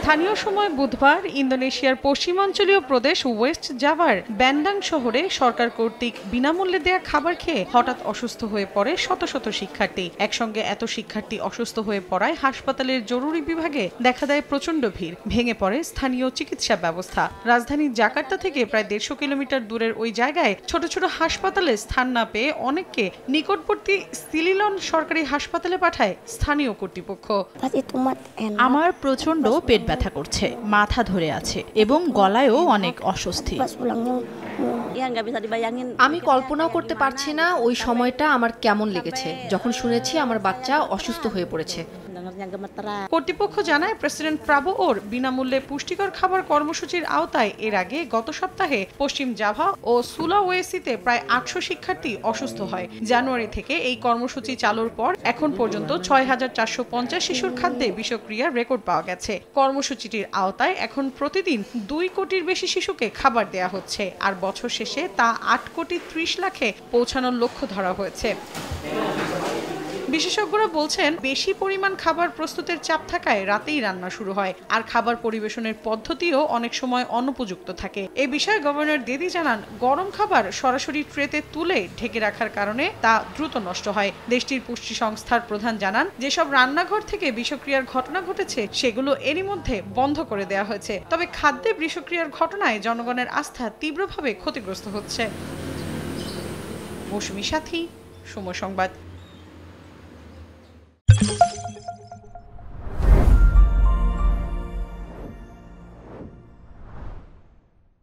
স্থানীয় সময় বুধবার ইন্দোনেশিয়ার পশ্চিমাঞ্চলীয় প্রদেশ ওয়েস্ট জাভার ব্যান্ডাং শহরে সরকার কর্তৃক বিনামূল্যে দেয়া খাবার খেয়ে হঠাৎ অসুস্থ হয়ে পড়ে শত শত শিক্ষার্থী। একসঙ্গে এত শিক্ষার্থী অসুস্থ হয়ে পড়ায় হাসপাতালের জরুরি বিভাগে দেখা দেয় প্রচণ্ড ভিড়, ভেঙে পড়ে স্থানীয় চিকিৎসা ব্যবস্থা। রাজধানী জাকার্তা থেকে প্রায় 150 কিলোমিটার দূরের ওই জায়গায় ছোট ছোট হাসপাতালে স্থান না পেয়ে অনেককে নিকটবর্তী সিলিলন সরকারি হাসপাতালে পাঠায় স্থানীয় কর্তৃপক্ষ। আমার প্রচন্ড পেট ব্যথা করছে, মাথা ধরে আছে এবং গলায়ও অনেক অস্বস্তি। আমি কল্পনাও করতে পারছি না ওই সময়টা আমার কেমন লেগেছে যখন শুনেছি আমার বাচ্চা অসুস্থ হয়ে পড়েছে। কর্তৃপক্ষ জানায়, প্রেসিডেন্ট প্রাবোওর বিনামূল্যে পুষ্টিকর খাবার কর্মসূচির আওতায় এর আগে গত সপ্তাহে পশ্চিম জাভা ও সুলাওয়েসিতে প্রায় 800 শিক্ষার্থী অসুস্থ হয়। জানুয়ারি থেকে এই কর্মসূচি চালুর পর এখন পর্যন্ত 6450 শিশুর খাদ্যে বিষক্রিয়ার রেকর্ড পাওয়া গেছে। কর্মসূচিটির আওতায় এখন প্রতিদিন 2 কোটির বেশি শিশুকে খাবার দেয়া হচ্ছে, আর বছর শেষে তা 8 কোটি 30 লাখে পৌঁছানোর লক্ষ্য ধরা হয়েছে। বিশেষজ্ঞরা বলছেন, বেশি পরিমাণ খাবার প্রস্তুতের চাপ থাকায় রাতেই রান্না শুরু হয়, আর খাবার পরিবেশনের পদ্ধতিও অনেক সময় অনুপযুক্ত থাকে। এ বিষয়ে গভর্নর দেদি জানান, গরম খাবার সরাসরি ট্রেতে তুলে ঢেকে রাখার কারণে তা দ্রুত নষ্ট হয়। দেশটির পুষ্টি সংস্থার প্রধান জানান, যেসব রান্নাঘর থেকে বিষক্রিয়ার ঘটনা ঘটেছে সেগুলো এরই মধ্যে বন্ধ করে দেওয়া হয়েছে। তবে খাদ্যে বিষক্রিয়ার ঘটনায় জনগণের আস্থা তীব্রভাবে ক্ষতিগ্রস্ত হচ্ছে। মৌসুমী সাথী, সময় সংবাদ।